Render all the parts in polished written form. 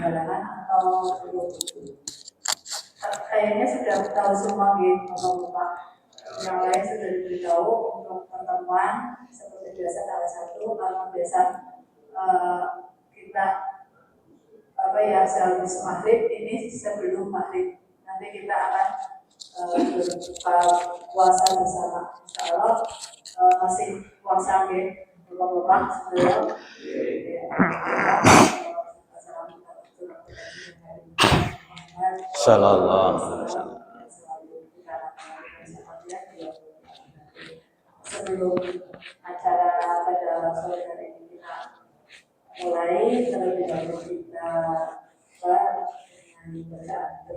halangan atau belum? Kayaknya sudah tahu semua gitu, Bapak. Yang lain sudah diberitahu untuk pertemuan seperti biasa tanggal 1, karena biasa kita sehabis maghrib, ini sebelum maghrib. Nanti kita akan berbuka puasa bersama. Insya Allah masih puasa gitu, Bapak-bapak sebelum. Sallallahu alaihi wasallam. Sebelum acara pada sore hari ini kita mulai, terlebih dahulu kita dengan bacaan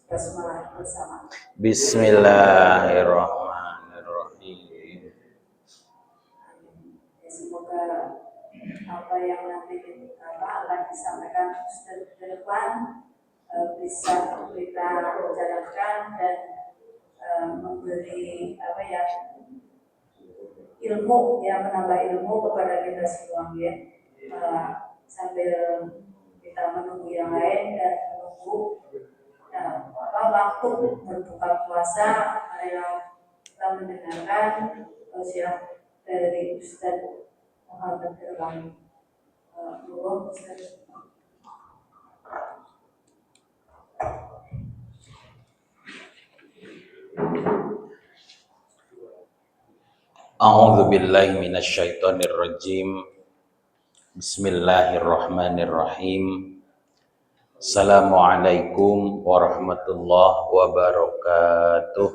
basmalah bersama. Bismillahirrahmanirrahim. Semoga apa yang nanti akan disampaikan ke depan bisa kita jalankan dan memberi ilmu, yang menambah ilmu kepada kita semua ya. Sambil kita menunggu yang lain dan menunggu waktu berbuka puasa, kita mendengarkan usia dari Ustaz Muhammad Irwan. A'udzu billahi minasyaitonir rajim. Bismillahirrahmanirrahim. Assalamualaikum warahmatullahi wabarakatuh.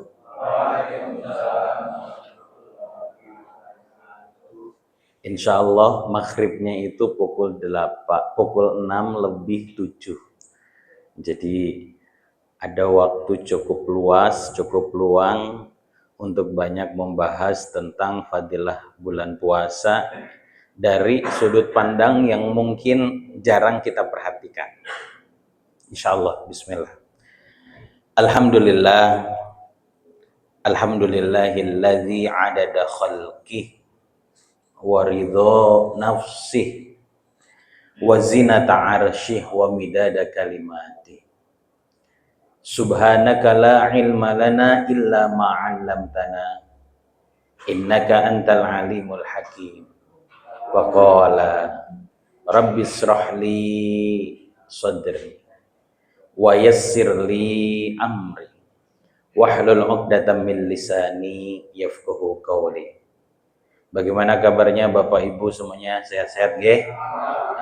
Insyaallah maghribnya itu pukul 6 lebih 7. Jadi ada waktu cukup luas, cukup luang untuk banyak membahas tentang fadilah bulan puasa dari sudut pandang yang mungkin jarang kita perhatikan. Insyaallah, bismillah. Alhamdulillah, alhamdulillahilladzi adada khalqih wa ridha nafsih wa zinata arsyih wa midada kalimatih. Subhanaka la ilma lana illa ma 'allamtana innaka antal alimul hakim. Wa qala rabbi ishrah li sadri wa yassir li amri wahlul 'uqdatam min lisani yafqahu qawli. Bagaimana kabarnya Bapak Ibu semuanya? Sehat-sehat nggih?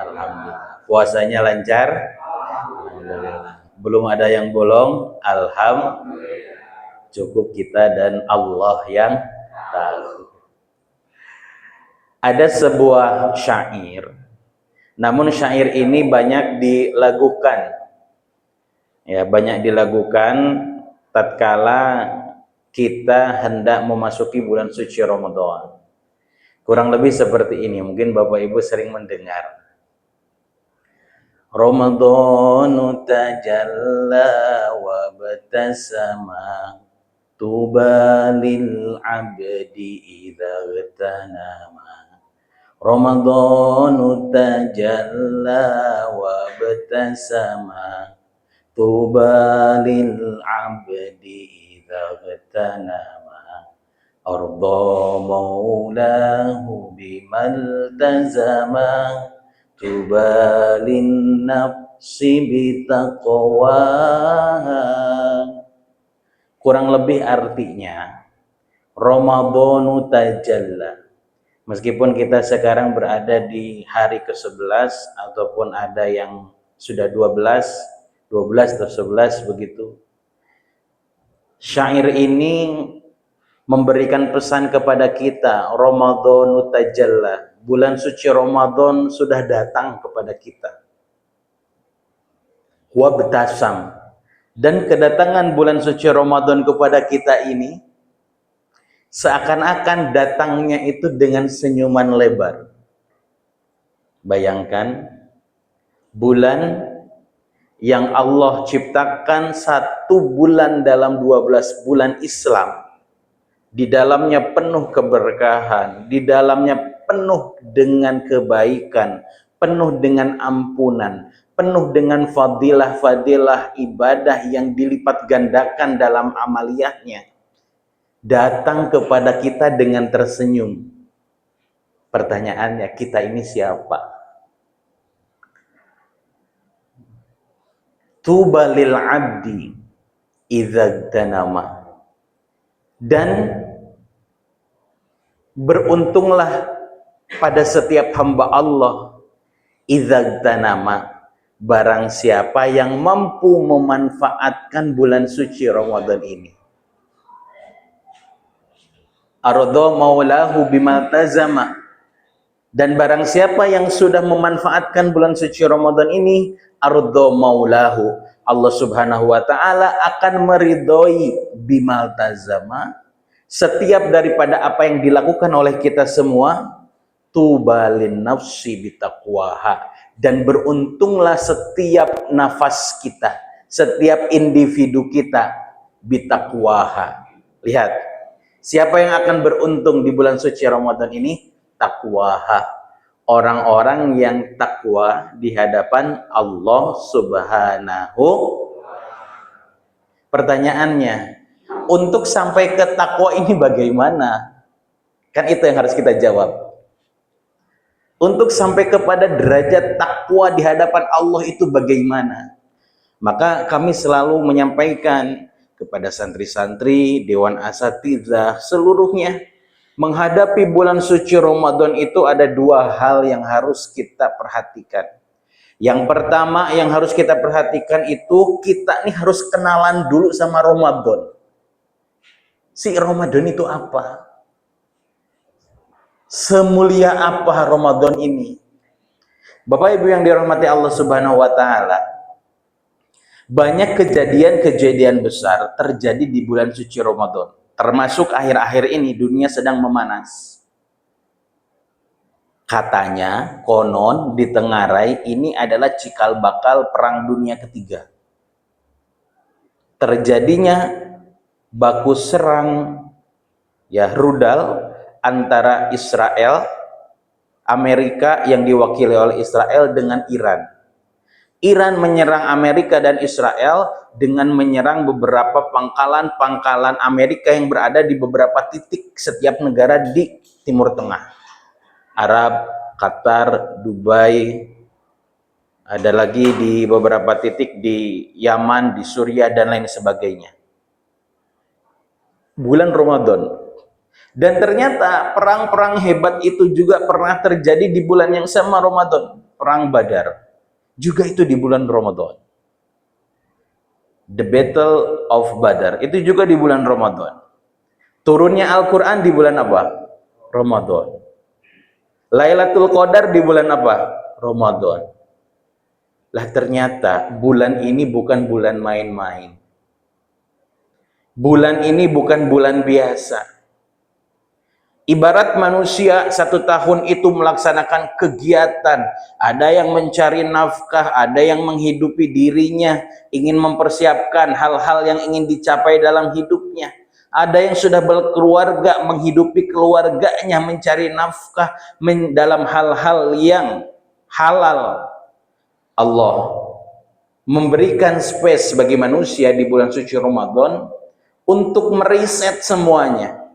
Alhamdulillah. Puasanya lancar? Alhamdulillah. Belum ada yang bolong? Alhamdulillah. Cukup kita dan Allah yang tahu. Ada sebuah syair, namun syair ini banyak dilagukan. Ya, banyak dilagukan tatkala kita hendak memasuki bulan suci Ramadan. Kurang lebih seperti ini, mungkin Bapak Ibu sering mendengar. Ramadhanu tajalla wa batasama tuba lil abdi idza gtanama. Ramadhanu tajalla wa batasama tuba lil abdi idza gtanama. Arda maulahu bimaltazama tubalin nafsi bitaqwaha. Kurang lebih artinya Ramadhanu tajalla. Meskipun kita sekarang berada di hari ke-11 ataupun ada yang sudah 12 atau 11 begitu. Syair ini memberikan pesan kepada kita, Ramadhanu tajalla. Bulan suci Ramadan sudah datang kepada kita. Wabtasam. Dan kedatangan bulan suci Ramadan kepada kita ini seakan-akan datangnya itu dengan senyuman lebar. Bayangkan bulan yang Allah ciptakan 1 bulan dalam 12 bulan Islam. Di dalamnya penuh keberkahan, di dalamnya penuh dengan kebaikan, penuh dengan ampunan, penuh dengan fadilah-fadilah ibadah yang dilipat gandakan dalam amaliyahnya, datang kepada kita dengan tersenyum. Pertanyaannya, kita ini siapa? Tuba lil abdi idza tanama. Dan beruntunglah pada setiap hamba Allah idza tanama, barang siapa yang mampu memanfaatkan bulan suci Ramadan ini. Arda maulahu bimaltazama, dan barang siapa yang sudah memanfaatkan bulan suci Ramadan ini, arda maulahu, Allah Subhanahu wa taala akan meridhoi bimaltazama, setiap daripada apa yang dilakukan oleh kita semua. Tubalin nafsi bitaqwaha, dan beruntunglah setiap nafas kita, setiap individu kita bitaqwaha. Lihat, siapa yang akan beruntung di bulan suci Ramadan ini? Taqwaha, orang-orang yang takwa di hadapan Allah Subhanahu. Pertanyaannya, untuk sampai ke takwa ini bagaimana? Kan itu yang harus kita jawab. Untuk sampai kepada derajat takwa di hadapan Allah itu bagaimana? Maka kami selalu menyampaikan kepada santri-santri, dewan asatidzah seluruhnya, menghadapi bulan suci Ramadan itu ada dua hal yang harus kita perhatikan. Yang pertama yang harus kita perhatikan itu, kita nih harus kenalan dulu sama Ramadan. Si Ramadan itu apa? Semulia apa Ramadan ini? Bapak Ibu yang dirahmati Allah Subhanahu wa taala, banyak kejadian-kejadian besar terjadi di bulan suci Ramadan. Termasuk akhir-akhir ini dunia sedang memanas. Katanya, konon ditengarai ini adalah cikal bakal perang dunia ketiga. Terjadinya baku serang rudal antara Israel, Amerika yang diwakili oleh Israel dengan Iran. Iran menyerang Amerika dan Israel dengan menyerang beberapa pangkalan-pangkalan Amerika yang berada di beberapa titik setiap negara di Timur Tengah. Arab, Qatar, Dubai, ada lagi di beberapa titik di Yaman, di Suriah, dan lain sebagainya. Bulan Ramadan. Dan ternyata perang-perang hebat itu juga pernah terjadi di bulan yang sama Ramadan. Perang Badar juga itu di bulan Ramadan. The Battle of Badar itu juga di bulan Ramadan. Turunnya Al-Quran di bulan apa? Ramadan. Lailatul Qadar di bulan apa? Ramadan. Lah ternyata bulan ini bukan bulan main-main. Bulan ini bukan bulan biasa. Ibarat manusia 1 tahun itu melaksanakan kegiatan, ada yang mencari nafkah, ada yang menghidupi dirinya, ingin mempersiapkan hal-hal yang ingin dicapai dalam hidupnya. Ada yang sudah berkeluarga, menghidupi keluarganya, mencari nafkah dalam hal-hal yang halal. Allah memberikan space bagi manusia di bulan suci Ramadan untuk meriset semuanya.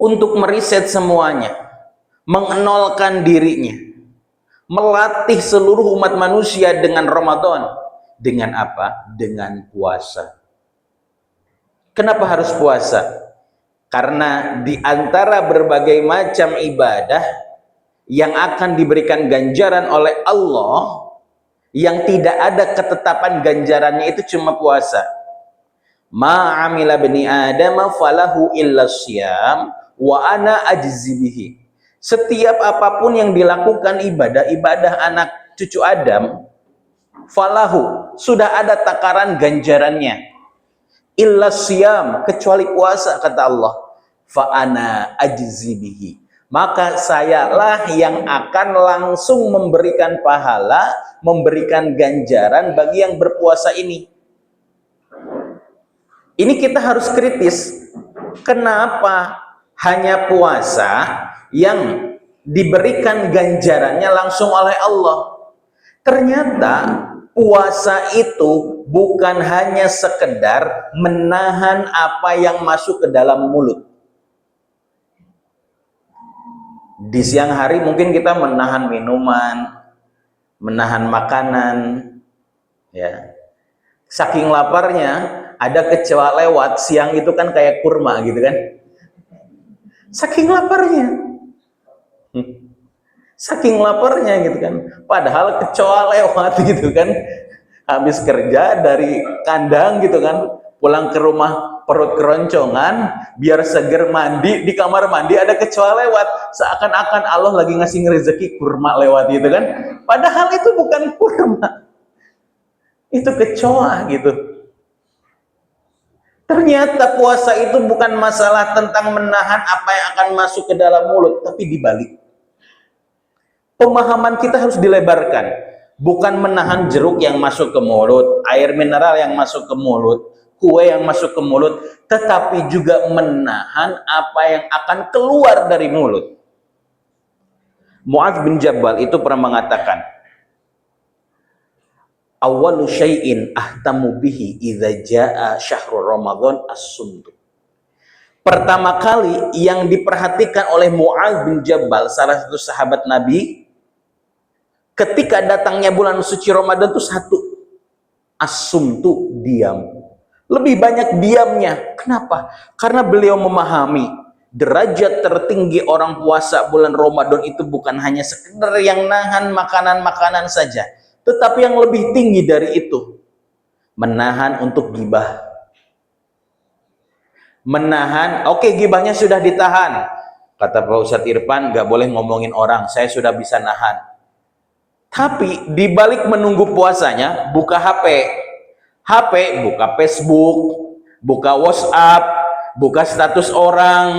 Untuk meriset semuanya, mengenolkan dirinya, melatih seluruh umat manusia dengan Ramadan. Dengan apa? Dengan puasa. Kenapa harus puasa? Karena di antara berbagai macam ibadah yang akan diberikan ganjaran oleh Allah, yang tidak ada ketetapan ganjarannya itu cuma puasa. Ma'amila bani Adam falahu illa syiyam wa ana ajzi bihi. Setiap apapun yang dilakukan ibadah anak cucu Adam, falahu, sudah ada takaran ganjarannya. Illa syiyam, kecuali puasa, kata Allah. Fa ana ajzi bihi, maka sayalah yang akan langsung memberikan pahala, memberikan ganjaran bagi yang berpuasa ini. Ini kita harus kritis. Kenapa hanya puasa yang diberikan ganjarannya langsung oleh Allah? Ternyata puasa itu bukan hanya sekedar menahan apa yang masuk ke dalam mulut. Di siang hari mungkin kita menahan minuman, menahan makanan, ya. Saking laparnya, ada kecoa lewat, siang itu kan kayak kurma gitu kan. Saking laparnya. Saking laparnya gitu kan. Padahal kecoa lewat gitu kan. Habis kerja dari kandang gitu kan, pulang ke rumah perut keroncongan, biar seger mandi, di kamar mandi ada kecoa lewat. Seakan-akan Allah lagi ngasih rezeki kurma lewat gitu kan. Padahal itu bukan kurma. Itu kecoa gitu. Ternyata puasa itu bukan masalah tentang menahan apa yang akan masuk ke dalam mulut, tapi dibalik. Pemahaman kita harus dilebarkan. Bukan menahan jeruk yang masuk ke mulut, air mineral yang masuk ke mulut, kue yang masuk ke mulut, tetapi juga menahan apa yang akan keluar dari mulut. Mu'adz bin Jabal itu pernah mengatakan, awwalu syai'in ahtamu bihi idza jaa syahrul Ramadan as-sumtu. Pertama kali yang diperhatikan oleh Mu'adz bin Jabal, salah satu sahabat Nabi, ketika datangnya bulan suci Ramadan itu satu, as-sumtu, diam. Lebih banyak diamnya. Kenapa? Karena beliau memahami derajat tertinggi orang puasa bulan Ramadan itu bukan hanya sekedar yang nahan makanan-makanan saja, tetapi yang lebih tinggi dari itu, menahan untuk gibah. Menahan, oke, gibahnya sudah ditahan. Kata Pak Ustadz Irfan, gak boleh ngomongin orang, saya sudah bisa nahan. Tapi dibalik menunggu puasanya, buka HP, buka Facebook, buka WhatsApp, buka status orang,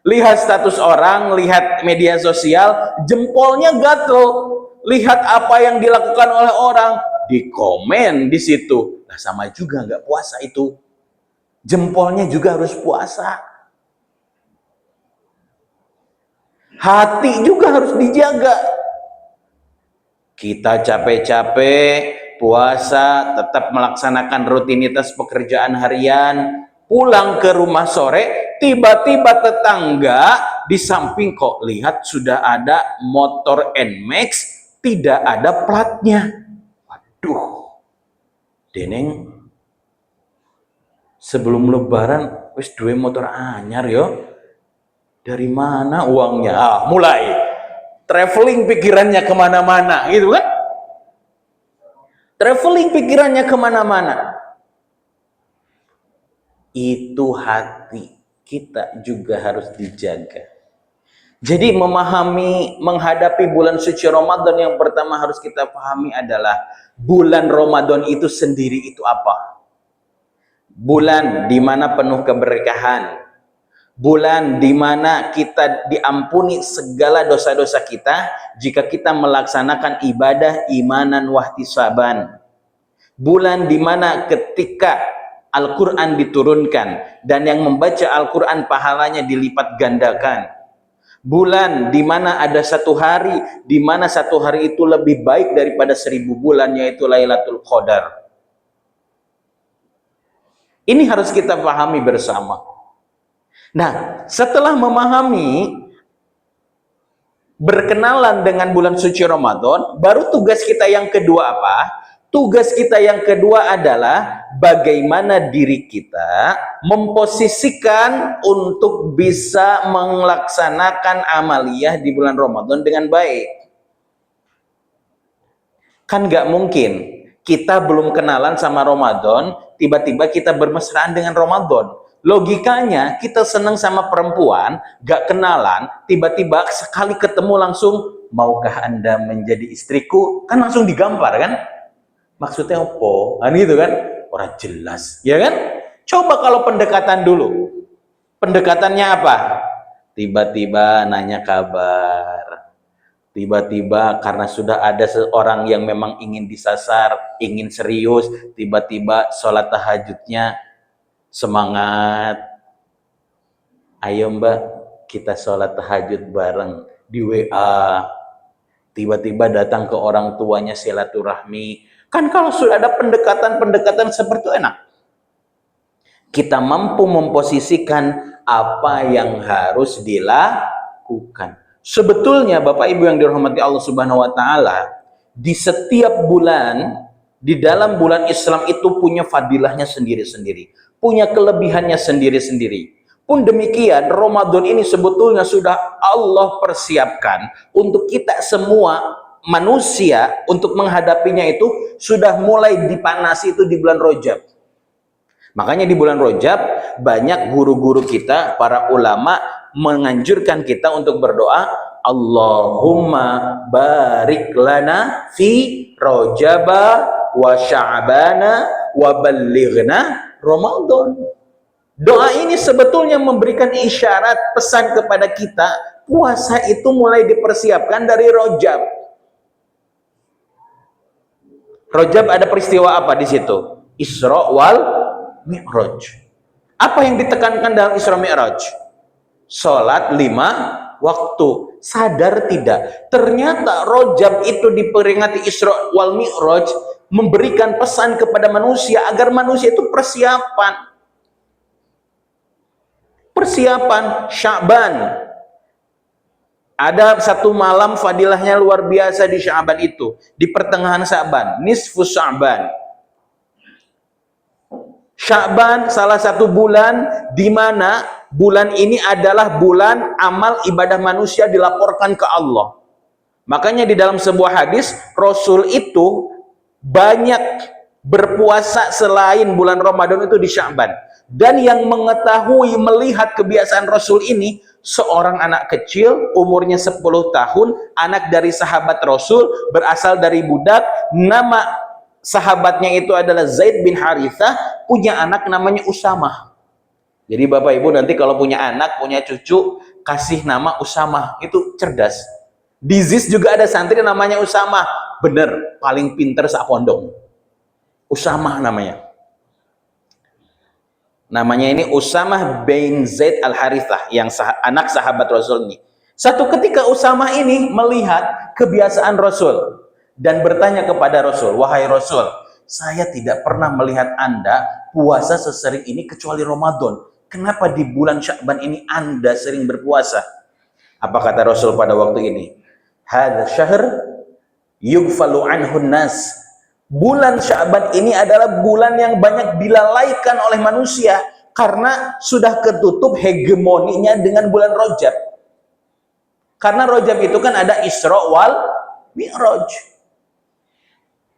lihat status orang, lihat media sosial, jempolnya gatel. Lihat apa yang dilakukan oleh orang, di komen di situ. Nah, sama juga nggak puasa itu. Jempolnya juga harus puasa. Hati juga harus dijaga. Kita capek-capek puasa, tetap melaksanakan rutinitas pekerjaan harian, pulang ke rumah sore, tiba-tiba tetangga di samping kok lihat sudah ada motor NMAX, tidak ada platnya. Waduh, Deneng, sebelum lebaran wis duwe motor anyar yo. Dari mana uangnya? Mulai traveling pikirannya kemana-mana gitu kan. Traveling pikirannya kemana-mana. Itu hati kita juga harus dijaga. Jadi memahami, menghadapi bulan suci Ramadan, yang pertama harus kita pahami adalah bulan Ramadan itu sendiri itu apa? Bulan di mana penuh keberkahan. Bulan di mana kita diampuni segala dosa-dosa kita jika kita melaksanakan ibadah imanan wahtisaban. Bulan di mana ketika Al-Quran diturunkan dan yang membaca Al-Quran pahalanya dilipat gandakan. Bulan di mana ada satu hari di mana satu hari itu lebih baik daripada 1000 bulan, yaitu Lailatul Qadar. Ini harus kita pahami bersama. Nah, setelah memahami, berkenalan dengan bulan suci Ramadan, baru tugas kita yang kedua apa? Tugas kita yang kedua adalah bagaimana diri kita memposisikan untuk bisa melaksanakan amaliyah di bulan Ramadan dengan baik. Kan nggak mungkin kita belum kenalan sama Ramadan, tiba-tiba kita bermesraan dengan Ramadan. Logikanya kita senang sama perempuan, gak kenalan, tiba-tiba sekali ketemu langsung, maukah Anda menjadi istriku? Kan langsung digampar kan? Maksudnya apa? Kan gitu kan? Orang jelas, ya kan? Coba kalau pendekatan dulu. Pendekatannya apa? Tiba-tiba nanya kabar. Tiba-tiba karena sudah ada seorang yang memang ingin disasar, ingin serius, tiba-tiba sholat tahajudnya semangat. Ayo Mbak, kita sholat tahajud bareng di WA. tiba-tiba datang ke orang tuanya silaturahmi. Kan kalau sudah ada pendekatan-pendekatan seperti itu enak. Kita mampu memposisikan apa yang harus dilakukan. Sebetulnya Bapak Ibu yang dirahmati Allah Subhanahu wa taala, di setiap bulan, di dalam bulan Islam itu punya fadilahnya sendiri-sendiri, punya kelebihannya sendiri-sendiri. Pun demikian, Ramadan ini sebetulnya sudah Allah persiapkan untuk kita semua manusia untuk menghadapinya itu sudah mulai dipanasi itu di bulan Rajab. Makanya di bulan Rajab banyak guru-guru kita, para ulama menganjurkan kita untuk berdoa, Allahumma barik lana fi Rajaba wa Sya'bana wa ballighna Ramadan. Doa ini sebetulnya memberikan isyarat pesan kepada kita, puasa itu mulai dipersiapkan dari Rajab. Rajab ada peristiwa apa di situ? Isra wal Mi'raj. Apa yang ditekankan dalam Isra Mi'raj? Salat 5 waktu. Sadar tidak? Ternyata Rajab itu diperingati Isra wal Mi'raj memberikan pesan kepada manusia agar manusia itu persiapan Sya'ban. Ada satu malam fadilahnya luar biasa di Sya'ban itu, di pertengahan Sya'ban, nisfus Sya'ban. Sya'ban salah satu bulan di mana bulan ini adalah bulan amal ibadah manusia dilaporkan ke Allah. Makanya di dalam sebuah hadis Rasul itu banyak berpuasa selain bulan Ramadan itu di Sya'ban. Dan yang mengetahui melihat kebiasaan Rasul ini seorang anak kecil umurnya 10 tahun, anak dari sahabat Rasul, berasal dari budak, nama sahabatnya itu adalah Zaid bin Harithah, punya anak namanya Usamah. Jadi Bapak Ibu nanti kalau punya anak, punya cucu, kasih nama Usamah, itu cerdas. Di ZIS juga ada santri namanya Usamah, bener, paling pinter sapondong. Usamah namanya. Namanya ini Usamah bin Zaid al-Harithah, yang anak sahabat Rasul ini. Satu ketika Usamah ini melihat kebiasaan Rasul dan bertanya kepada Rasul, wahai Rasul, saya tidak pernah melihat Anda puasa sesering ini kecuali Ramadan. Kenapa di bulan Sya'ban ini Anda sering berpuasa? Apa kata Rasul pada waktu ini? Hadza syahr yughfalu anhun nas. Bulan Sya'ban ini adalah bulan yang banyak dilalaikan oleh manusia karena sudah ketutup hegemoninya dengan bulan Rajab. Karena Rajab itu kan ada Isra wal Mi'raj.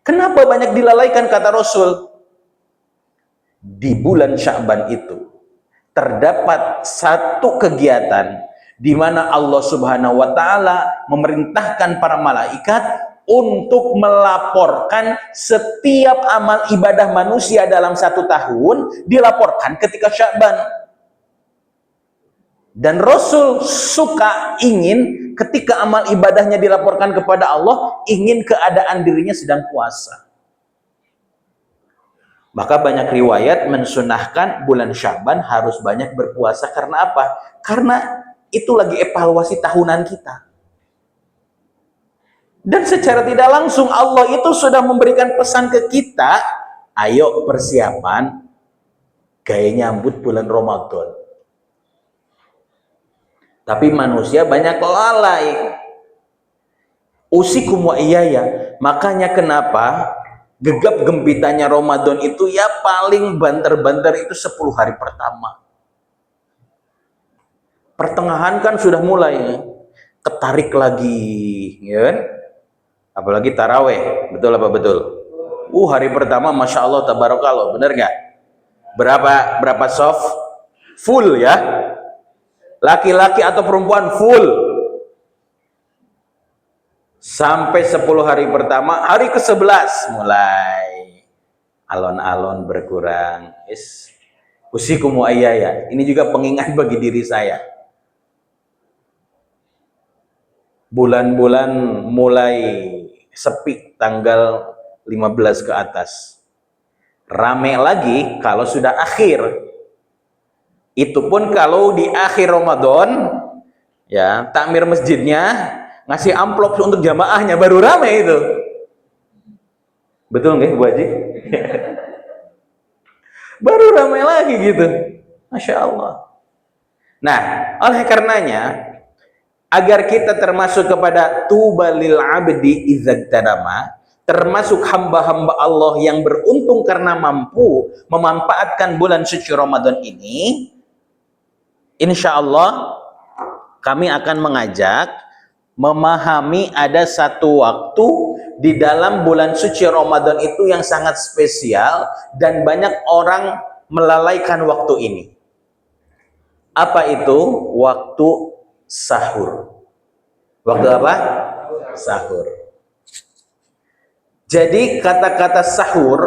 Kenapa banyak dilalaikan kata Rasul? Di bulan Sya'ban itu terdapat satu kegiatan di mana Allah Subhanahu wa taala memerintahkan para malaikat untuk melaporkan setiap amal ibadah manusia dalam 1 tahun, dilaporkan ketika Sya'ban. Dan Rasul suka ingin ketika amal ibadahnya dilaporkan kepada Allah, ingin keadaan dirinya sedang puasa. Maka banyak riwayat mensunahkan bulan Sya'ban harus banyak berpuasa. Karena apa? Karena itu lagi evaluasi tahunan kita. Dan secara tidak langsung Allah itu sudah memberikan pesan ke kita, ayo persiapan gaya nyambut bulan Ramadan. Tapi manusia banyak lalai. Usikum wa iyaya. Makanya kenapa gegap gempitanya Ramadan itu ya paling banter-banter itu 10 hari pertama. Pertengahan kan sudah mulai ketarik lagi, ya kan? Apalagi taraweh, betul apa betul? Hari pertama Masya Allah tabarakallah, bener nggak? Berapa soft? Full ya? Laki-laki atau perempuan full. Sampai 10 hari pertama, hari ke-11 mulai alon-alon berkurang. Usikum wa iyaya. Ini juga pengingat bagi diri saya. Bulan-bulan mulai sepi tanggal 15 ke atas. Rame lagi kalau sudah akhir. Itu pun kalau di akhir Ramadan, ya, takmir masjidnya ngasih amplop untuk jamaahnya baru ramai itu. Betul nggak Bu Haji? Baru ramai lagi gitu. Masya Allah. Nah, oleh karenanya, agar kita termasuk kepada tubalil abdi izzagtarama, termasuk hamba-hamba Allah yang beruntung karena mampu memanfaatkan bulan suci Ramadan ini, insya Allah kami akan mengajak memahami ada satu waktu di dalam bulan suci Ramadan itu yang sangat spesial dan banyak orang melalaikan waktu ini. Apa itu? Waktu sahur. Waktu apa? Sahur. Jadi kata-kata sahur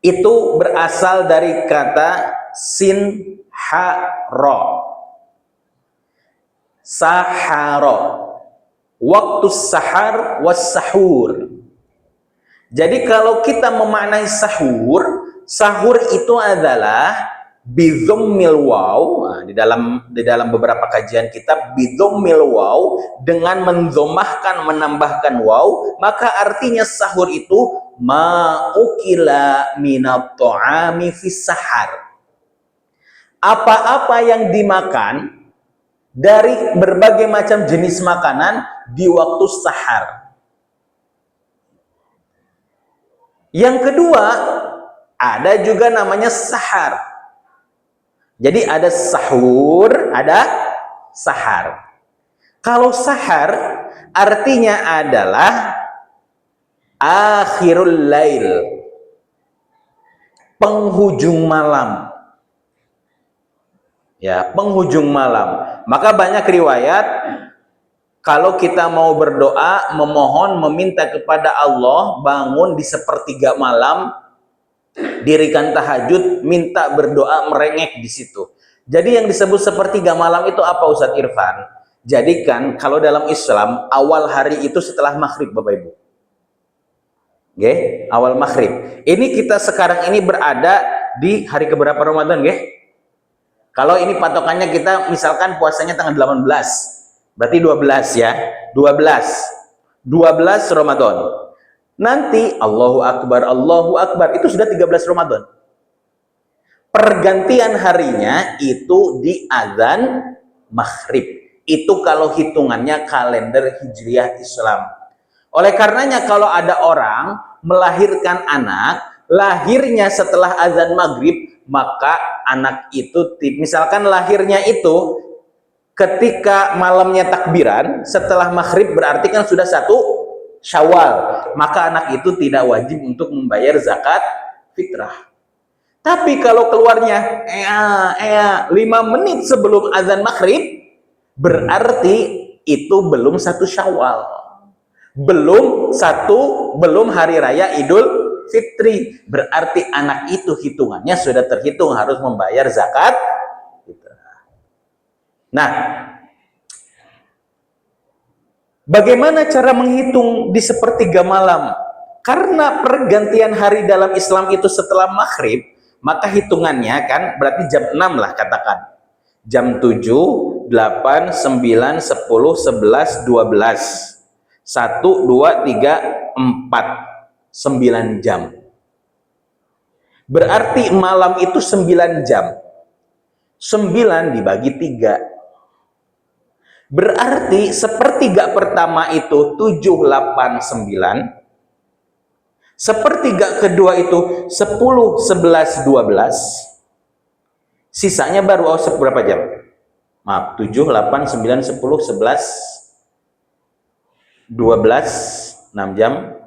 itu berasal dari kata sin ha ro. Saharo. Waktu sahar was sahur. Jadi kalau kita memaknai sahur, sahur itu adalah bidhammil waw. Nah, di dalam beberapa kajian kitab bidhammil waw dengan mendhammahkan menambahkan waw, maka artinya sahur itu ma'ukila minat ta'ami fis sahar. Apa-apa yang dimakan dari berbagai macam jenis makanan di waktu sahar. Yang kedua, ada juga namanya sahar. Jadi ada sahur, ada sahar. Kalau sahar artinya adalah akhirul lail, penghujung malam. Ya, penghujung malam. Maka banyak riwayat kalau kita mau berdoa, memohon, meminta kepada Allah, bangun di sepertiga malam, dirikan tahajud, minta berdoa, merengek di situ. Jadi yang disebut sepertiga malam itu apa Ustadz Irfan? Jadi kan kalau dalam Islam awal hari itu setelah maghrib Bapak Ibu. Oke, awal maghrib. Ini kita sekarang ini berada di hari keberapa Ramadan, nggih? Kalau ini patokannya kita misalkan puasanya tanggal 18, berarti 12 ya, 12 Ramadan. Nanti Allahu Akbar, itu sudah 13 Ramadan. Pergantian harinya itu di azan maghrib. Itu kalau hitungannya kalender Hijriah Islam. Oleh karenanya kalau ada orang melahirkan anak, lahirnya setelah azan maghrib, maka anak itu, misalkan lahirnya itu ketika malamnya takbiran, setelah maghrib berarti kan sudah 1 Syawal, maka anak itu tidak wajib untuk membayar zakat fitrah. Tapi kalau keluarnya 5 menit sebelum azan maghrib, berarti itu belum 1 Syawal, belum hari raya Idul Fitri, berarti anak itu hitungannya sudah terhitung harus membayar zakat fitrah. Nah, bagaimana cara menghitung di sepertiga malam? Karena pergantian hari dalam Islam itu setelah maghrib, maka hitungannya kan berarti jam 6 lah katakan. Jam 7, 8, 9, 10, 11, 12. 1, 2, 3, 4. 9 jam. Berarti malam itu 9 jam. 9 dibagi 3. Berarti sepertiga pertama itu 7, 8, 9. Sepertiga kedua itu 10, 11, 12. Sisanya baru berapa jam? Maaf, 7, 8, 9, 10, 11, 12, 6 jam.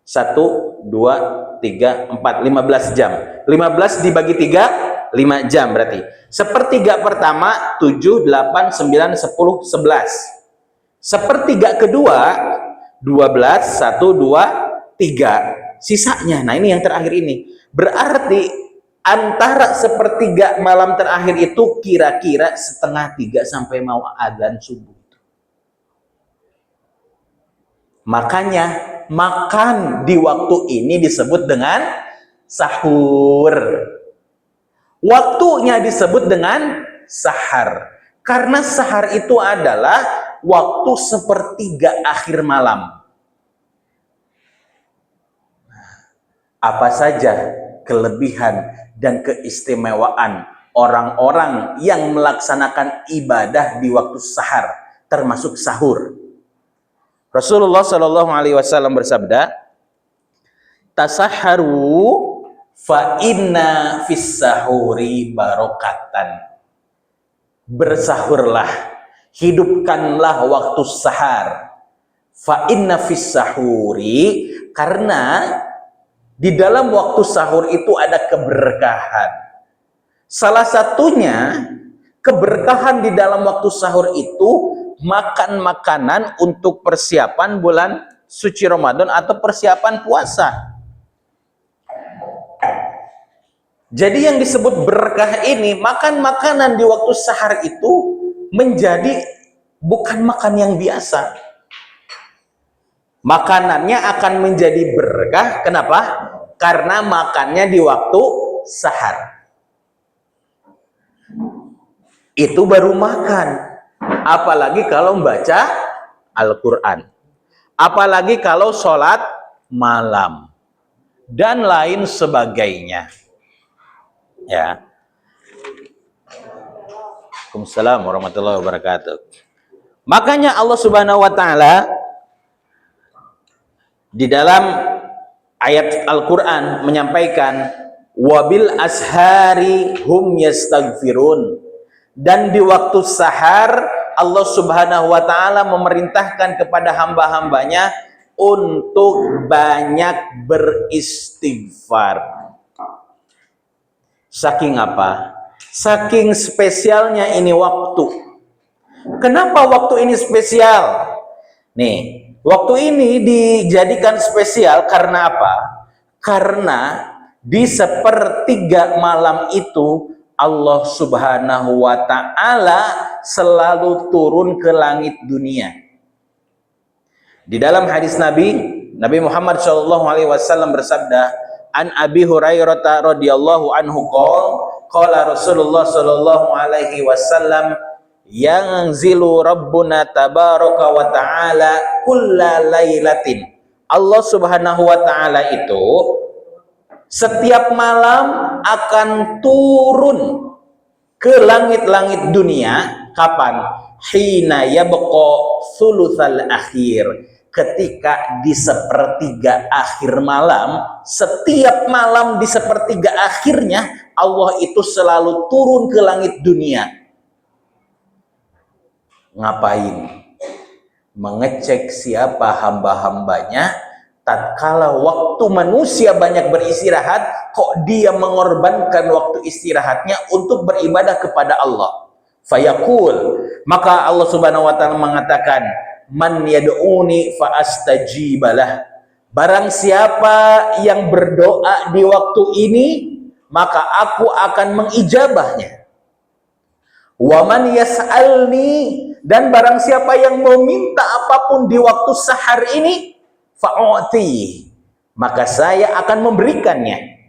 1, 2, 3, 4, 15 jam. 15 dibagi 3, 5 jam berarti. Sepertiga pertama 7, 8, 9, 10, 11. Sepertiga kedua 12, 1, 2, 3. Sisanya, nah ini yang terakhir ini. Berarti antara sepertiga malam terakhir itu kira-kira setengah 3 sampai mau adzan subuh. Makanya makan di waktu ini disebut dengan sahur. Waktunya disebut dengan sahar. Karena sahar itu adalah waktu sepertiga akhir malam. Apa saja kelebihan dan keistimewaan orang-orang yang melaksanakan ibadah di waktu sahar, termasuk sahur. Rasulullah Shallallahu Alaihi Wasallam bersabda, "Tasahharu fa inna fis sahuri barokatan." Bersahurlah, hidupkanlah waktu sahar. Fa inna fis sahuri, karena di dalam waktu sahur itu ada keberkahan. Salah satunya keberkahan di dalam waktu sahur itu makan makanan untuk persiapan bulan suci Ramadan atau persiapan puasa. Jadi yang disebut berkah ini, makan makanan di waktu sahar itu menjadi bukan makan yang biasa. Makanannya akan menjadi berkah. Kenapa? Karena makannya di waktu sahar. Itu baru makan. Apalagi kalau membaca Al-Quran. Apalagi kalau sholat malam. Dan lain sebagainya. Ya. Waalaikumsalam warahmatullahi wabarakatuh. Makanya Allah Subhanahu wa taala di dalam ayat Al-Quran menyampaikan, wabil ashari hum yastaghfirun, dan di waktu sahar Allah Subhanahu wa taala memerintahkan kepada hamba-hambanya untuk banyak beristighfar. Saking apa? Saking spesialnya ini waktu. Kenapa waktu ini spesial? Nih, waktu ini dijadikan spesial karena apa? Karena di sepertiga malam itu Allah Subhanahu wa taala selalu turun ke langit dunia. Di dalam hadis Nabi Muhammad sallallahu alaihi wasallam bersabda, an Abi Hurairah radhiyallahu anhu qala Rasulullah sallallahu alaihi wasallam, yanzilu Rabbuna tabaraka wa ta'ala kulla lailatin. Allah Subhanahu wa ta'ala itu setiap malam akan turun ke langit-langit dunia. Kapan? Hina yabqa thulutsal akhir, ketika di sepertiga akhir malam. Setiap malam di sepertiga akhirnya Allah itu selalu turun ke langit dunia. Ngapain? Mengecek siapa hamba-hambanya tatkala waktu manusia banyak beristirahat, kok dia mengorbankan waktu istirahatnya untuk beribadah kepada Allah. Fayaqul, maka Allah Subhanahu wa taala mengatakan, man yad'uni fa astajibalah. Barang siapa yang berdoa di waktu ini, maka aku akan mengijabahnya. Wa man yas'alni, dan barang siapa yang meminta apapun di waktu sahar ini, fa'u'ti, maka saya akan memberikannya.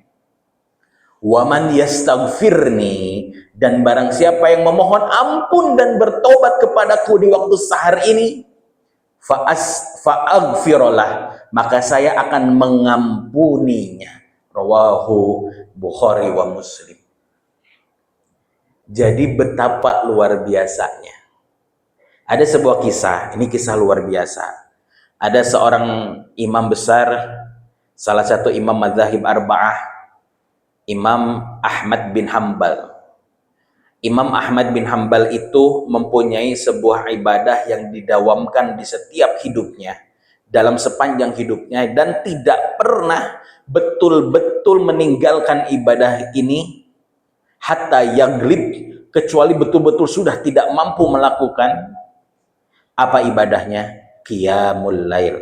Wa man yastaghfirni, dan barang siapa yang memohon ampun dan bertobat kepadaku di waktu sahar ini, fa'aghfirullah, maka saya akan mengampuninya. Rawahu Bukhari wa Muslim. Jadi betapa luar biasanya. Ada sebuah kisah, ini kisah luar biasa. Ada seorang imam besar, salah satu imam mazhab arba'ah, Imam Ahmad bin Hambal. Imam Ahmad bin Hambal itu mempunyai sebuah ibadah yang didawamkan di setiap hidupnya, dalam sepanjang hidupnya, dan tidak pernah betul-betul meninggalkan ibadah ini hatta yaglib, kecuali betul-betul sudah tidak mampu melakukan. Apa ibadahnya? Qiyamul Lail.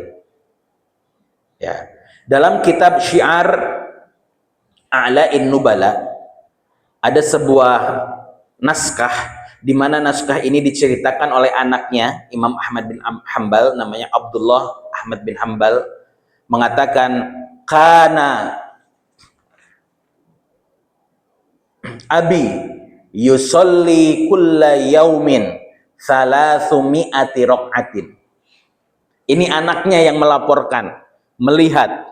Ya. Dalam kitab Syiar A'la'in Nubala ada sebuah naskah, di mana naskah ini diceritakan oleh anaknya Imam Ahmad bin Hambal, namanya Abdullah Ahmad bin Hambal, mengatakan, kana abi yusolli kulla yaumin Salasumi raq'atin. Ini anaknya yang melaporkan, melihat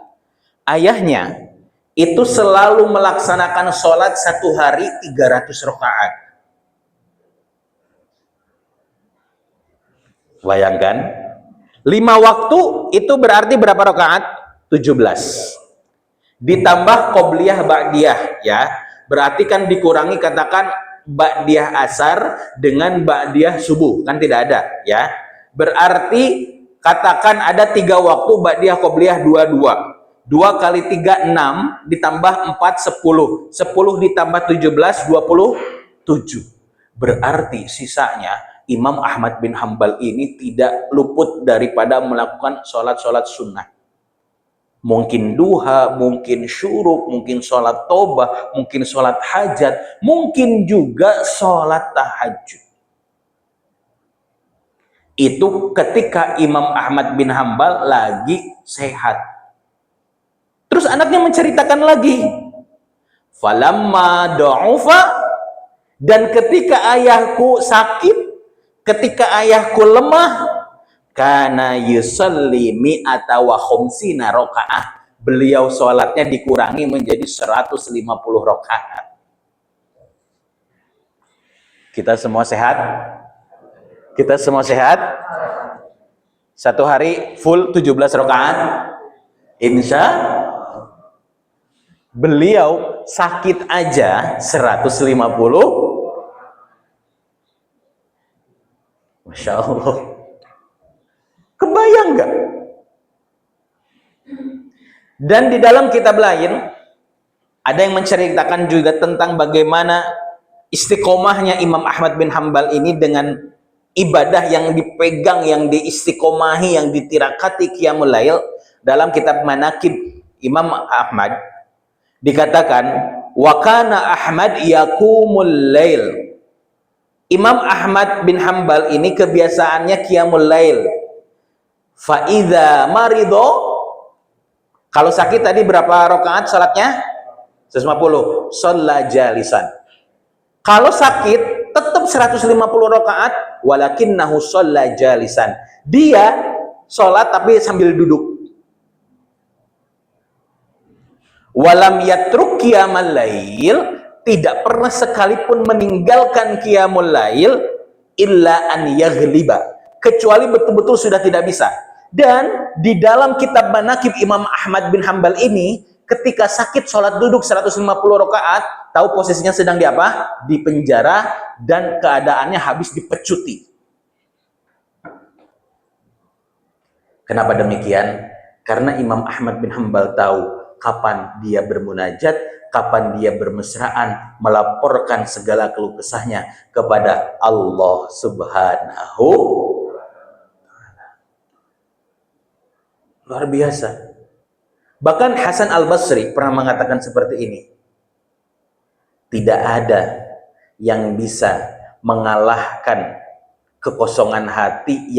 ayahnya itu selalu melaksanakan sholat satu hari 300 rakaat. Bayangkan, 5 waktu itu berarti berapa rakaat? 17. Ditambah qobliyah ba'diyah, ya. Berarti kan dikurangi, katakan ba'diyah asar dengan ba'diyah subuh, kan tidak ada, ya. Berarti katakan ada 3 waktu ba'diyah qobliyah 22. 2 kali 3 6 ditambah 4 10. 10 ditambah 17 27. Berarti sisanya Imam Ahmad bin Hambal ini tidak luput daripada melakukan sholat-sholat sunnah. Mungkin duha, mungkin syuruk, mungkin sholat taubah, mungkin sholat hajat, mungkin juga sholat tahajud. Itu ketika Imam Ahmad bin Hambal lagi sehat. Terus anaknya menceritakan lagi, falamma da'ufa, dan ketika ayahku sakit, ketika ayahku lemah, kana yusalli mi'ata wa khumsina rakaah. Beliau sholatnya dikurangi menjadi 150 rakaat. Kita semua sehat? Kita semua sehat? Satu hari full 17 rakaat? Insya beliau sakit aja 150. Masya Allah. Kebayang nggak? Dan di dalam kitab lain ada yang menceritakan juga tentang bagaimana istiqomahnya Imam Ahmad bin Hambal ini dengan ibadah yang dipegang, yang diistiqomahi, yang ditirakati qiyamul lail. Dalam kitab Manaqib Imam Ahmad dikatakan, wa kana Ahmad yaqumul lail. Imam Ahmad bin Hambal ini kebiasaannya qiyamul lail. Fa idza marido, kalau sakit tadi berapa rakaat salatnya? 150. Shalla jalisan. Kalau sakit tetap 150 rakaat, walakinnahu shalla jalisan. Dia salat tapi sambil duduk. Walam yatruk qiyamul lail, tidak pernah sekalipun meninggalkan qiyamul lail illa an yaghliba, kecuali betul-betul sudah tidak bisa. Dan di dalam kitab Manaqib Imam Ahmad bin Hambal ini, ketika sakit sholat duduk 150 rakaat, tahu posisinya sedang di apa? Di penjara, dan keadaannya habis dipecuti. Kenapa demikian? Karena Imam Ahmad bin Hambal tahu kapan dia bermunajat, kapan dia bermesraan, melaporkan segala keluh kesahnya kepada Allah Subhanahu. Luar biasa. Bahkan Hasan Al-Basri pernah mengatakan seperti ini, tidak ada yang bisa mengalahkan kekosongan hati,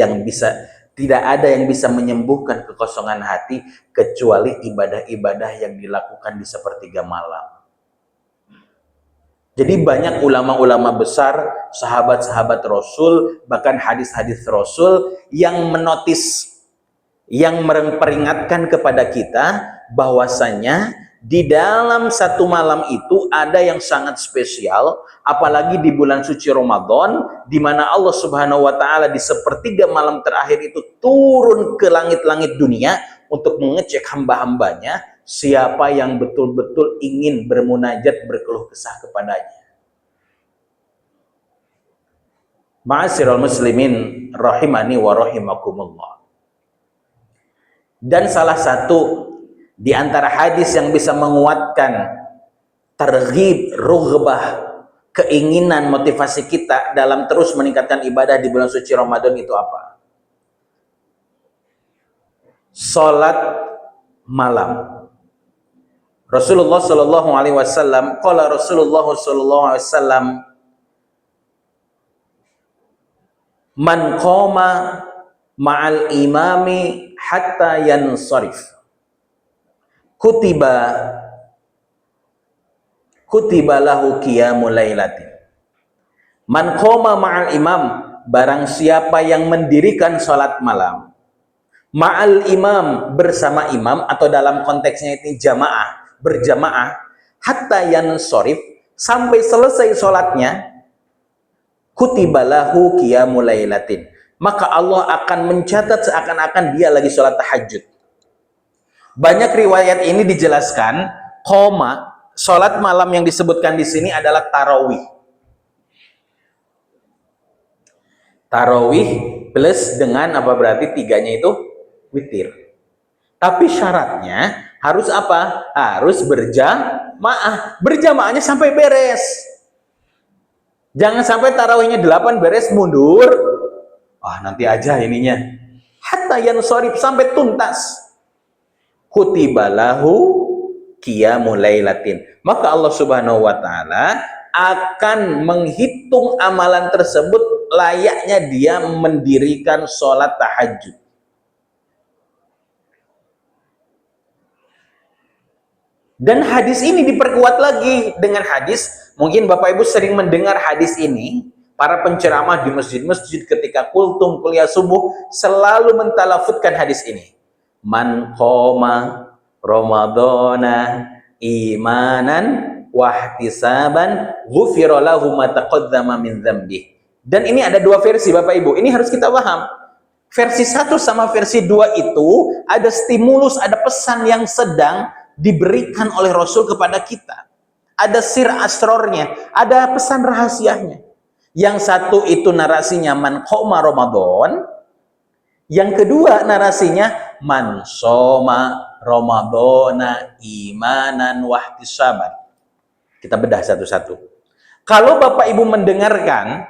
tidak ada yang bisa menyembuhkan kekosongan hati kecuali ibadah-ibadah yang dilakukan di sepertiga malam. Jadi banyak ulama-ulama besar, sahabat-sahabat Rasul, bahkan hadis-hadis Rasul yang menotis, yang memperingatkan kepada kita bahwasanya di dalam satu malam itu ada yang sangat spesial, apalagi di bulan suci Ramadan, di mana Allah Subhanahu wa taala di sepertiga malam terakhir itu turun ke langit-langit dunia untuk mengecek hamba-hambanya siapa yang betul-betul ingin bermunajat, berkeluh kesah kepadanya. Ma'asyiral muslimin rahimani wa rahimakumullah. Dan salah satu di antara hadis yang bisa menguatkan targhib, rughbah, keinginan, motivasi kita dalam terus meningkatkan ibadah di bulan suci Ramadan itu apa? Salat malam. Rasulullah sallallahu alaihi wasallam, qala Rasulullah sallallahu alaihi wasallam, man qama ma'al imami hatta yansarif kutiba lahu qiyamul lailatin. Man qama ma'al imam, barang siapa yang mendirikan sholat malam ma'al imam, bersama imam, atau dalam konteksnya ini jamaah, berjamaah, hatta yansorif, sampai selesai sholatnya, kutibalahu qiyamul lailatin, maka Allah akan mencatat seakan-akan dia lagi sholat tahajud. Banyak riwayat ini dijelaskan, sholat malam yang disebutkan di sini adalah tarawih. Tarawih plus dengan apa berarti tiganya itu witir. Tapi syaratnya harus apa? Harus berjamaah. Berjamaahnya sampai beres. Jangan sampai tarawihnya 8 beres mundur. Nanti aja ininya. Hatta yansorif, sampai tuntas. Kutibalahu qiyamul lailatin. Maka Allah Subhanahu wa taala akan menghitung amalan tersebut layaknya dia mendirikan sholat tahajud. Dan hadis ini diperkuat lagi dengan hadis, mungkin Bapak Ibu sering mendengar hadis ini, para penceramah di masjid-masjid ketika kultum kuliah subuh selalu mentalafutkan hadis ini. Man qoma ramadhana imanan wahtisaban ghufira lahu ma taqaddama min dzambi. Dan ini ada dua versi Bapak Ibu, ini harus kita paham. Versi 1 sama versi 2 itu ada stimulus, ada pesan yang sedang diberikan oleh Rasul kepada kita. Ada sir asrornya, ada pesan rahasianya. Yang satu itu narasinya man qoma Ramadan, yang kedua narasinya man shoma Ramadhana imanan wahtisaban. Kita bedah satu-satu. Kalau Bapak Ibu mendengarkan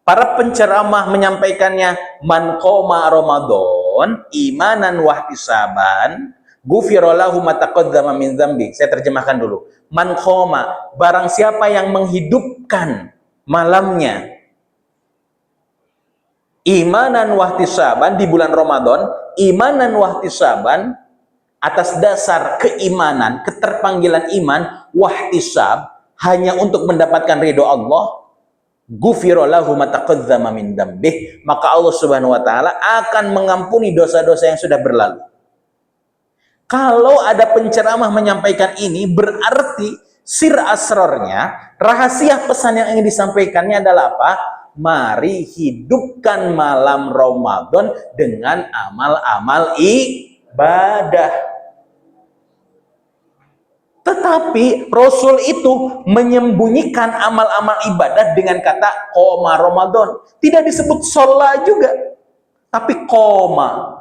para penceramah menyampaikannya man qoma Ramadan imanan wahtisaban ghufira lahu ma taqaddama min dzambi. Saya terjemahkan dulu. Man qoma, barang siapa yang menghidupkan malamnya imanan wahtisaban di bulan Ramadan, imanan wahtisaban atas dasar keimanan, keterpanggilan iman, wahtisab hanya untuk mendapatkan ridho Allah, ghufira lahu ma taqaddama min dzambi, maka Allah Subhanahu wa taala akan mengampuni dosa-dosa yang sudah berlalu. Kalau ada penceramah menyampaikan ini, berarti sir asrornya, rahasia pesan yang ingin disampaikannya adalah apa? Mari hidupkan malam Ramadan dengan amal-amal ibadah. Tetapi Rasul itu menyembunyikan amal-amal ibadah dengan kata qoma Ramadan. Tidak disebut sholat juga, tapi qoma.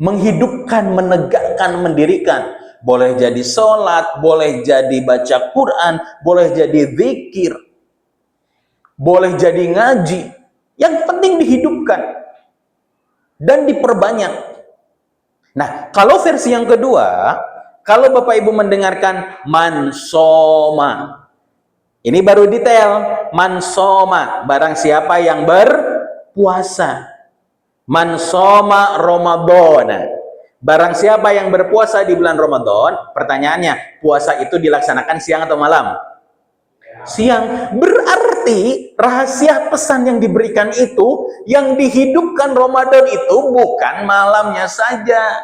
Menghidupkan, menegakkan, mendirikan. Boleh jadi sholat, boleh jadi baca Quran, boleh jadi zikir, boleh jadi ngaji. Yang penting dihidupkan dan diperbanyak. Nah, kalau versi yang kedua, kalau Bapak Ibu mendengarkan man shoma, ini baru detail. Man shoma, barang siapa yang berpuasa. Man shoma Ramadhana, barang siapa yang berpuasa di bulan Ramadan. Pertanyaannya, puasa itu dilaksanakan siang atau malam? Siang. Berarti rahasia pesan yang diberikan itu, yang dihidupkan Ramadan itu bukan malamnya saja,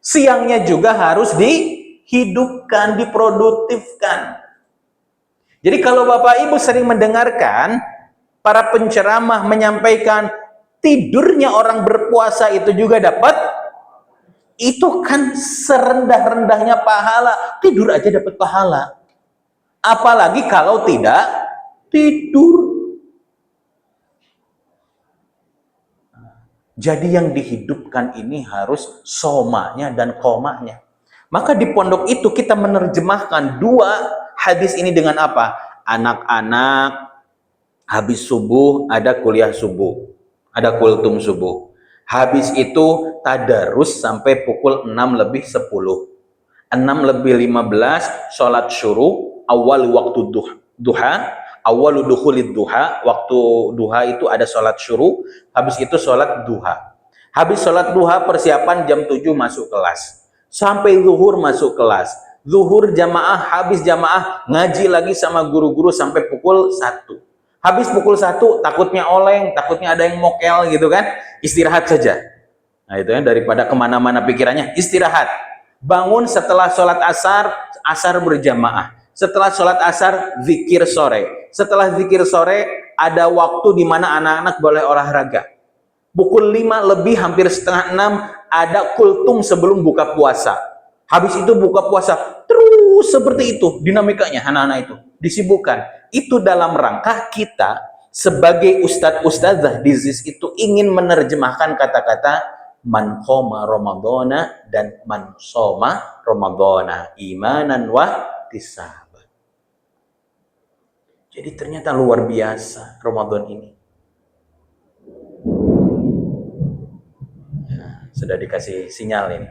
siangnya juga harus dihidupkan, diproduktifkan. Jadi kalau Bapak Ibu sering mendengarkan para penceramah menyampaikan tidurnya orang berpuasa itu juga dapat, itu kan serendah-rendahnya pahala. Tidur aja dapat pahala, apalagi kalau tidak tidur. Jadi yang dihidupkan ini harus somanya dan komanya. Maka di pondok itu kita menerjemahkan dua hadis ini dengan apa? Anak-anak habis subuh ada kuliah subuh, ada kultum subuh. Habis itu tadarus sampai pukul 6:10. 6:15 sholat syuruk, awal waktu duha, awal dukhulid duha, waktu duha itu ada sholat syuruk, habis itu sholat duha. Habis sholat duha persiapan jam 7 masuk kelas. Sampai zuhur masuk kelas. Zuhur jamaah, habis jamaah ngaji lagi sama guru-guru sampai pukul 1. Habis pukul 1 takutnya oleng, takutnya ada yang mokel gitu kan, istirahat saja. Nah itu ya, daripada kemana-mana pikirannya, istirahat. Bangun setelah sholat asar, asar berjamaah. Setelah sholat asar, zikir sore. Setelah zikir sore, ada waktu di mana anak-anak boleh olahraga. Pukul 5 lebih, hampir setengah 6, ada kultum sebelum buka puasa. Habis itu buka puasa, terus seperti itu dinamikanya anak-anak itu. Disibukkan. Itu dalam rangka kita sebagai ustadz-ustadzah di ZIS itu ingin menerjemahkan kata-kata man qoma ramadhana dan man shoma ramadhana imanan wa ihtisaban. Jadi ternyata luar biasa Ramadan ini. Nah, sudah dikasih sinyal ini.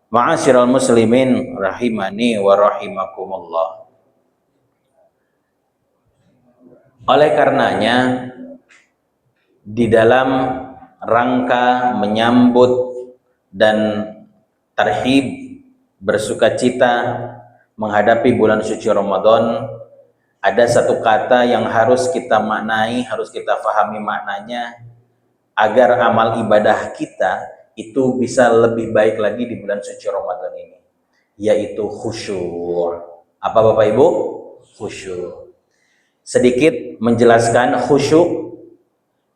Ma'asyiral muslimin rahimani wa rahimakumullah. Oleh karenanya di dalam rangka menyambut dan tarhib bersukacita menghadapi bulan suci Ramadan, ada satu kata yang harus kita maknai, harus kita fahami maknanya agar amal ibadah kita itu bisa lebih baik lagi di bulan suci Ramadan ini, yaitu khusyuk. Apa Bapak Ibu? Khusyuk. Sedikit menjelaskan khusyuk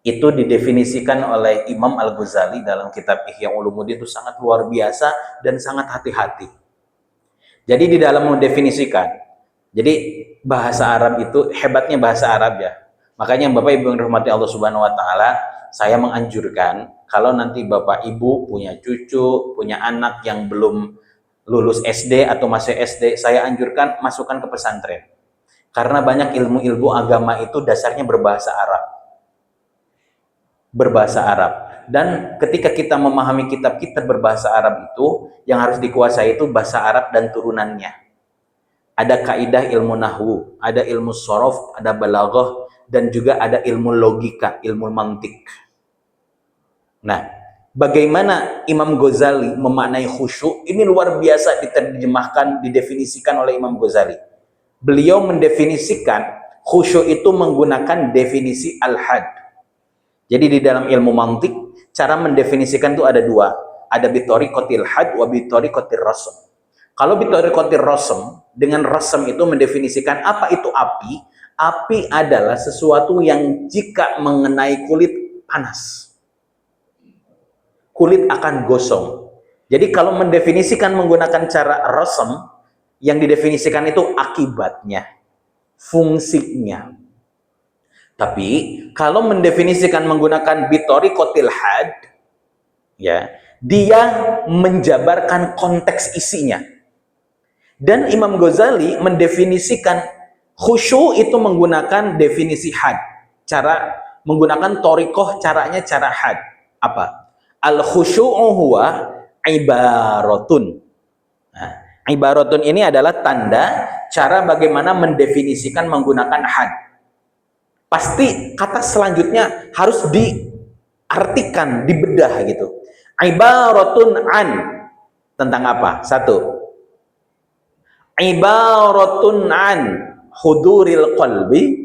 itu didefinisikan oleh Imam Al-Ghazali dalam kitab Ihya Ulumuddin, itu sangat luar biasa dan sangat hati-hati. Jadi di dalam mendefinisikan, jadi bahasa Arab itu hebatnya bahasa Arab ya. Makanya Bapak Ibu yang dirahmati Allah Subhanahu wa taala, saya menganjurkan kalau nanti Bapak Ibu punya cucu, punya anak yang belum lulus SD atau masih SD, saya anjurkan masukkan ke pesantren. Karena banyak ilmu-ilmu agama itu dasarnya berbahasa Arab. Berbahasa Arab. Dan ketika kita memahami kitab-kitab berbahasa Arab itu, yang harus dikuasai itu bahasa Arab dan turunannya. Ada kaidah ilmu nahwu, ada ilmu shorof, ada balaghah, dan juga ada ilmu logika, ilmu mantik. Nah, bagaimana Imam Ghazali memaknai khusyuk? Ini luar biasa diterjemahkan, didefinisikan oleh Imam Ghazali. Beliau mendefinisikan khusyuk itu menggunakan definisi al-had. Jadi di dalam ilmu mantik, cara mendefinisikan itu ada dua. Ada bitoriqatil had wa bitoriqatil rasm. Kalau bitoriqatil rasm, dengan rasm itu mendefinisikan apa itu api. Api adalah sesuatu yang jika mengenai kulit panas. Kulit akan gosong. Jadi kalau mendefinisikan menggunakan cara rasm, yang didefinisikan itu akibatnya, fungsinya. Tapi kalau mendefinisikan menggunakan bitoriqatil had, ya, dia menjabarkan konteks isinya. Dan Imam Ghazali mendefinisikan khusyuk itu menggunakan definisi had. Cara menggunakan thoriqah, caranya cara had. Apa? Al-khusyu'u huwa ibaratun. Nah, ibaratun ini adalah tanda cara bagaimana mendefinisikan menggunakan had. Pasti kata selanjutnya harus diartikan, dibedah gitu. Ibaratun an, tentang apa? Satu, ibaratun an huduril qalbi